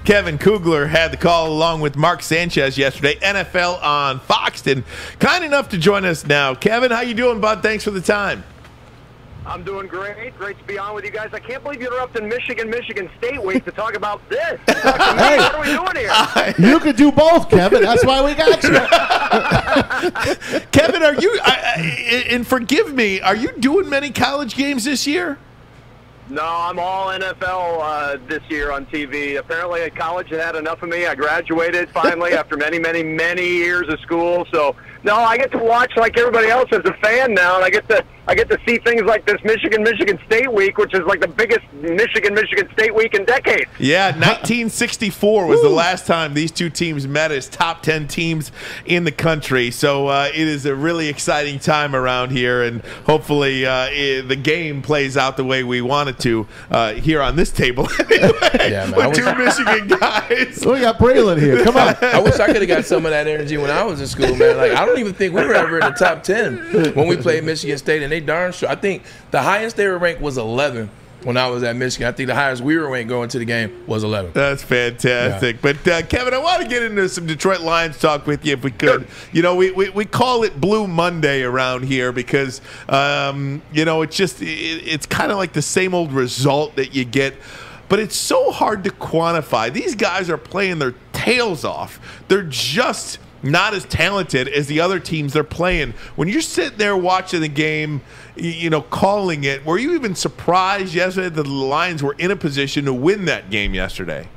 Kevin Kugler had the call along with Mark Sanchez yesterday, NFL on Fox, and kind enough to join us now. Kevin, how you doing, bud? Thanks for the time. I'm doing great. Great to be on with you guys. I can't believe you interrupted Michigan State week to talk about this. Hey, what are we doing here? You could do both, Kevin. That's why we got you. Kevin, are you, and forgive me, are you doing many college games this year? No, I'm all NFL this year on TV. Apparently at college had enough of me. I graduated finally after many years of school. So, no, I get to watch like everybody else as a fan now, and I get to see things like this Michigan State week, which is like the biggest Michigan State week in decades. Yeah, 1964 was the last time these two teams met as top 10 teams in the country. So it is a really exciting time around here, and hopefully the game plays out the way we want it to here on this table. Anyway, yeah, man, with two Michigan guys. We got Braylon here. Come on. I wish I could have got some of that energy when I was in school, man. Like, I don't even think we were ever in the top 10 when we played Michigan State, and they darn sure. I think the highest they were ranked was 11 when I was at Michigan. I think the highest we were ranked going to the game was 11. That's fantastic. Yeah. But, Kevin, I want to get into some Detroit Lions talk with you if we could. You know, we call it Blue Monday around here because, you know, it's kind of like the same old result that you get. But it's so hard to quantify. These guys are playing their tails off. They're just not as talented as the other teams they're playing. When you're sitting there watching the game, you know, calling it, were you even surprised yesterday that the Lions were in a position to win that game yesterday?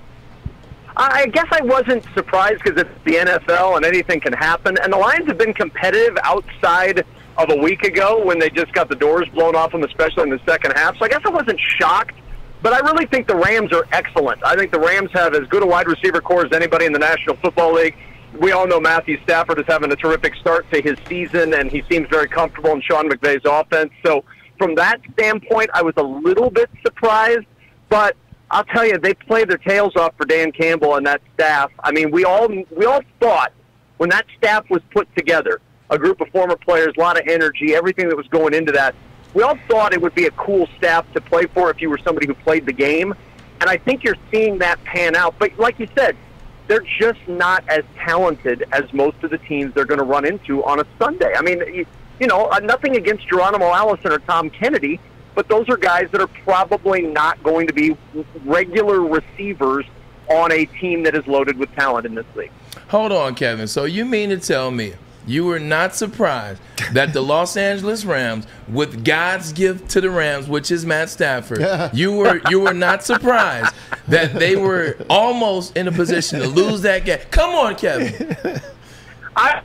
I guess I wasn't surprised because it's the NFL and anything can happen. And the Lions have been competitive outside of a week ago when they just got the doors blown off them, especially in the second half. So I guess I wasn't shocked. But I really think the Rams are excellent. I think the Rams have as good a wide receiver core as anybody in the National Football League. We all know Matthew Stafford is having a terrific start to his season, and he seems very comfortable in Sean McVay's offense. So from that standpoint, I was a little bit surprised. But I'll tell you, they played their tails off for Dan Campbell and that staff. I mean, we all thought when that staff was put together, a group of former players, a lot of energy, everything that was going into that, we all thought it would be a cool staff to play for if you were somebody who played the game. And I think you're seeing that pan out. But like you said, they're just not as talented as most of the teams they're going to run into on a Sunday. I mean, you know, nothing against Geronimo Allison or Tom Kennedy, but those are guys that are probably not going to be regular receivers on a team that is loaded with talent in this league. Hold on, Kevin. So you mean to tell me you were not surprised that the Los Angeles Rams, with God's gift to the Rams, which is Matt Stafford, you were not surprised that they were almost in a position to lose that game? Come on, Kevin. I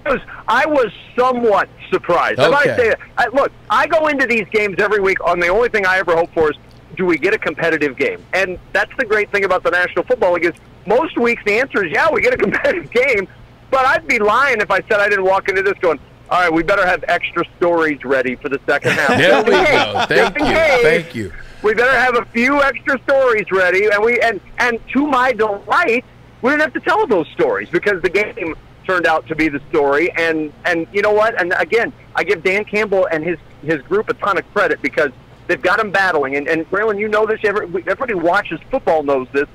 was somewhat surprised. Okay. I might say, look, I go into these games every week on the only thing I ever hope for is, do we get a competitive game? And that's the great thing about the National Football League is most weeks the answer is, yeah, we get a competitive game. But I'd be lying if I said I didn't walk into this going, all right, we better have extra stories ready for the second half. There we go. Thank you. We better have a few extra stories ready. And to my delight, we didn't have to tell those stories because the game turned out to be the story. And you know what? And again, I give Dan Campbell and his group a ton of credit because they've got him battling. And Braylon, you know this. Everybody who watches football knows this.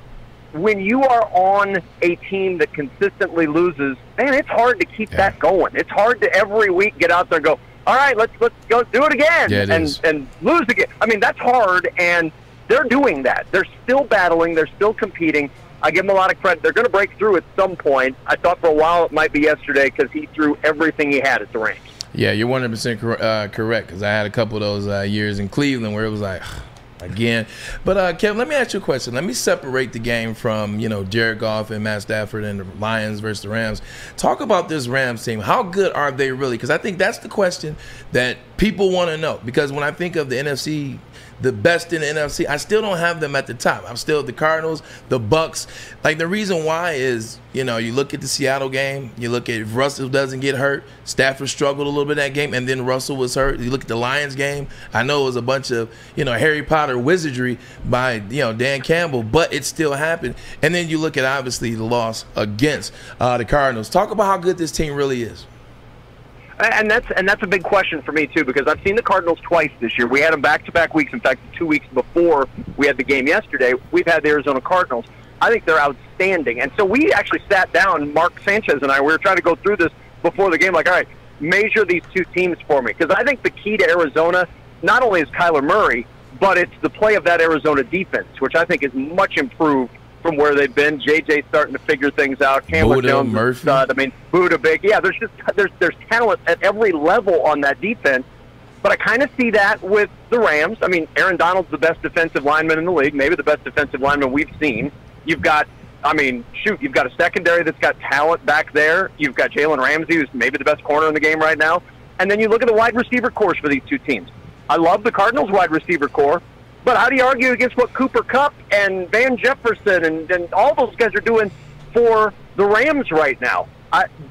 When you are on a team that consistently loses, man, it's hard to keep that going. It's hard to every week get out there and go, all right, let's go do it again and lose again. I mean, that's hard, and they're doing that. They're still battling. They're still competing. I give them a lot of credit. They're going to break through at some point. I thought for a while it might be yesterday because he threw everything he had at the Rams. Yeah, you're 100% correct because I had a couple of those years in Cleveland where it was like – again. But, Kevin, let me ask you a question. Let me separate the game from, you know, Jared Goff and Matt Stafford and the Lions versus the Rams. Talk about this Rams team. How good are they really? Because I think that's the question that people want to know. Because when I think of the NFC, the best in the NFC, I still don't have them at the top. I'm still the Cardinals, the Bucks. Like, the reason why is, you know, you look at the Seattle game, you look at if Russell doesn't get hurt, Stafford struggled a little bit in that game, and then Russell was hurt. You look at the Lions game, I know it was a bunch of, you know, Harry Potter wizardry by, you know, Dan Campbell, but it still happened. And then you look at, obviously, the loss against the Cardinals. Talk about how good this team really is. And that's a big question for me, too, because I've seen the Cardinals twice this year. We had them back-to-back weeks. In fact, 2 weeks before we had the game yesterday, we've had the Arizona Cardinals. I think they're outstanding. And so we actually sat down, Mark Sanchez and I, we were trying to go through this before the game, like, all right, measure these two teams for me. Because I think the key to Arizona not only is Kyler Murray, but it's the play of that Arizona defense, which I think is much improved from where they've been. JJ's starting to figure things out. Chandler Jones, Murphy. I mean, Buda Big. Yeah, there's talent at every level on that defense. But I kind of see that with the Rams. I mean, Aaron Donald's the best defensive lineman in the league, maybe the best defensive lineman we've seen. You've got, you've got a secondary that's got talent back there. You've got Jalen Ramsey, who's maybe the best corner in the game right now. And then you look at the wide receiver corps for these two teams. I love the Cardinals' wide receiver corps, but how do you argue against what Cooper Kupp and Van Jefferson and all those guys are doing for the Rams right now?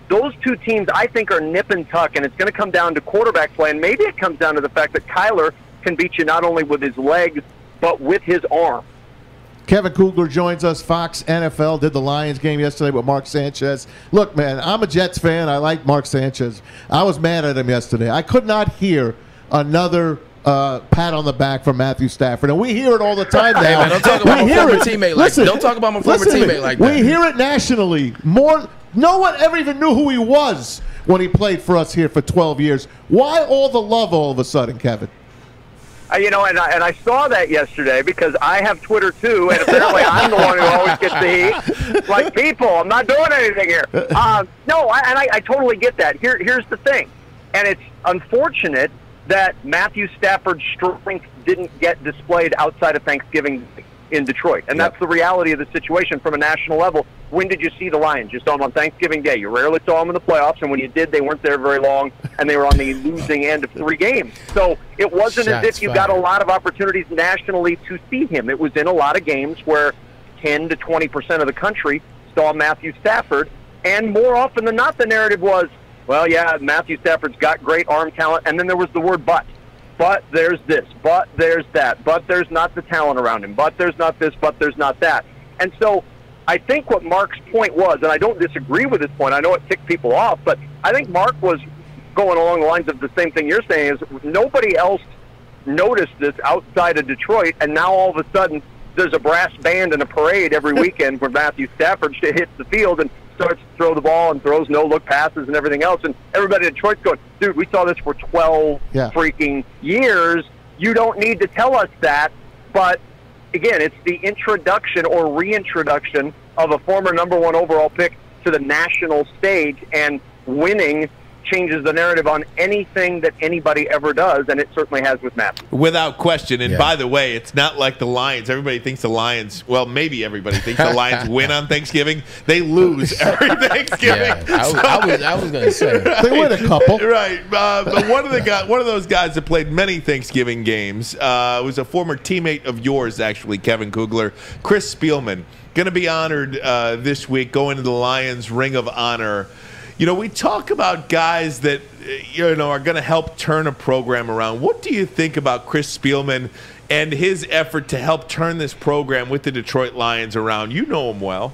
Those two teams, I think, are nip and tuck, and it's going to come down to quarterback play, and maybe it comes down to the fact that Kyler can beat you not only with his legs, but with his arm. Kevin Kugler joins us, Fox NFL, did the Lions game yesterday with Mark Sanchez. Look, man, I'm a Jets fan. I like Mark Sanchez. I was mad at him yesterday. I could not hear another pat on the back from Matthew Stafford, and we hear it all the time now. Hey, man, don't talk about my former teammate like that. Don't talk about my former teammate like that. We hear it nationally. No one ever even knew who he was when he played for us here for 12 years. Why all the love all of a sudden, Kevin? And I saw that yesterday because I have Twitter too, and apparently I'm the one who always gets the heat. Like, people, I'm not doing anything here. I totally get that. Here's the thing, and it's unfortunate that Matthew Stafford's strength didn't get displayed outside of Thanksgiving in Detroit. And that's the reality of the situation from a national level. When did you see the Lions? You saw them on Thanksgiving Day. You rarely saw them in the playoffs, and when you did, they weren't there very long, and they were on the losing end of 3 games. So it wasn't as if you got a lot of opportunities nationally to see him. It was in a lot of games where 10 to 20% of the country saw Matthew Stafford, and more often than not, the narrative was, well, yeah, Matthew Stafford's got great arm talent, and then there was the word but. But there's this, but there's that, but there's not the talent around him, but there's not this, but there's not that. And so I think what Mark's point was, and I don't disagree with his point, I know it ticked people off, but I think Mark was going along the lines of the same thing you're saying, is nobody else noticed this outside of Detroit, and now all of a sudden there's a brass band and a parade every weekend where Matthew Stafford hits the field and starts to throw the ball and throws no-look passes and everything else. And everybody in Detroit's going, dude, we saw this for 12 freaking years. You don't need to tell us that. But, again, it's the introduction or reintroduction of a former #1 overall pick to the national stage, and winning changes the narrative on anything that anybody ever does, and it certainly has with Matthew. Without question. And by the way, it's not like the Lions. Everybody thinks the Lions, well, maybe everybody thinks the Lions win on Thanksgiving. They lose every Thanksgiving. I was going to say. They win a couple. Right. But one of those guys that played many Thanksgiving games was a former teammate of yours, actually, Kevin Kugler, Chris Spielman, going to be honored this week, going to the Lions Ring of Honor. You know, we talk about guys that, are going to help turn a program around. What do you think about Chris Spielman and his effort to help turn this program with the Detroit Lions around? You know him well.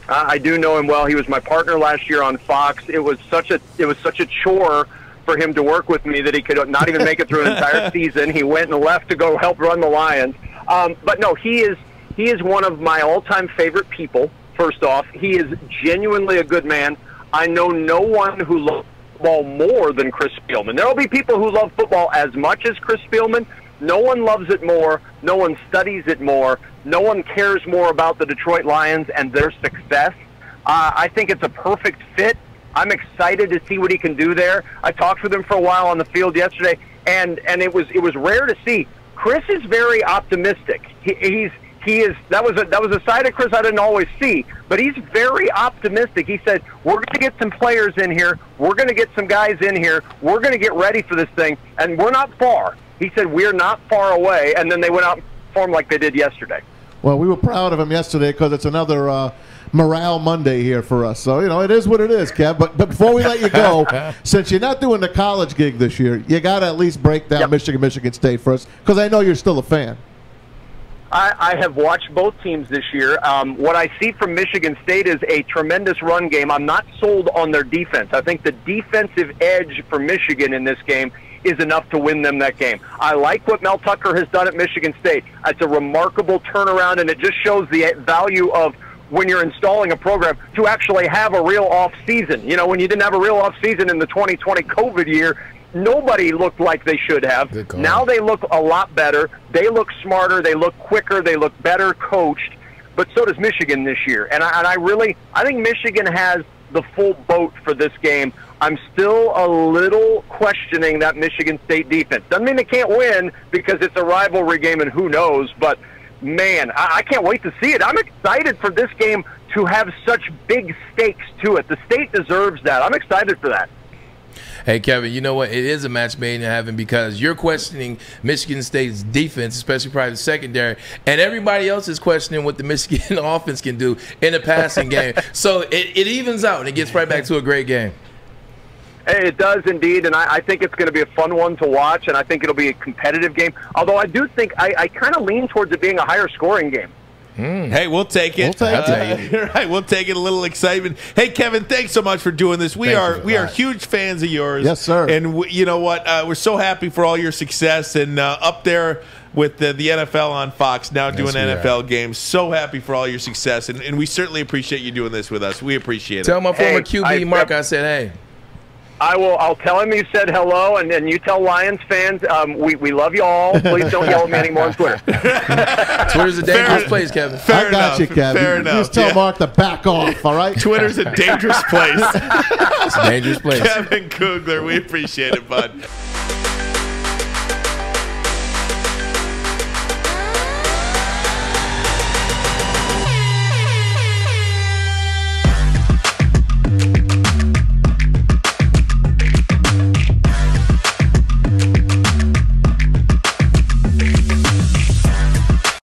I do know him well. He was my partner last year on Fox. It was such a chore for him to work with me that he could not even make it through an entire season. He went and left to go help run the Lions. But no, he is one of my all-time favorite people. First off, he is genuinely a good man. I know no one who loves football more than Chris Spielman. There will be people who love football as much as Chris Spielman. No one loves it more. No one studies it more. No one cares more about the Detroit Lions and their success. I think it's a perfect fit. I'm excited to see what he can do there. I talked with him for a while on the field yesterday, and it was rare to see. Chris is very optimistic. He is. That was a side of Chris I didn't always see, but he's very optimistic. He said, we're going to get some players in here. We're going to get some guys in here. We're going to get ready for this thing, and we're not far. He said, we're not far away, and then they went out and performed like they did yesterday. Well, we were proud of him yesterday because it's another Morale Monday here for us. So, it is what it is, Kev. But before we let you go, since you're not doing the college gig this year, you got to at least break down Michigan State for us, because I know you're still a fan. I have watched both teams this year. What I see from Michigan State is a tremendous run game. I'm not sold on their defense. I think the defensive edge for Michigan in this game is enough to win them that game. I like what Mel Tucker has done at Michigan State. It's a remarkable turnaround, and it just shows the value of when you're installing a program to actually have a real off season. You know, when you didn't have a real off season in the 2020 COVID year, nobody looked like they should have. Now they look a lot better. They look smarter. They look quicker. They look better coached. But so does Michigan this year. And I think Michigan has the full boat for this game. I'm still a little questioning that Michigan State defense. Doesn't mean they can't win because it's a rivalry game and who knows. But, man, I can't wait to see it. I'm excited for this game to have such big stakes to it. The state deserves that. I'm excited for that. Hey, Kevin, you know what? It is a match made in heaven because you're questioning Michigan State's defense, especially probably the secondary, and everybody else is questioning what the Michigan offense can do in a passing game. So it evens out, and it gets right back to a great game. It does indeed, and I think it's going to be a fun one to watch, and I think it'll be a competitive game. Although I do think I kind of lean towards it being a higher scoring game. Hey, we'll take it. We'll take it. You're right. We'll take it. A little excitement. Hey, Kevin, thanks so much for doing this. We are huge fans of yours. Yes, sir. And you know what? We're so happy for all your success and up there with the NFL on Fox now doing NFL games. So happy for all your success, and we certainly appreciate you doing this with us. We appreciate it. Tell my former QB Mark I said, hey. I'll tell him you said hello, and then you tell Lions fans we love you all. Please don't yell at me anymore on Twitter. Twitter's a dangerous place, Kevin. I got you, Kevin. Fair enough. Just tell Mark to back off, all right? Twitter's a dangerous place. It's a dangerous place. Kevin Kugler, we appreciate it, bud.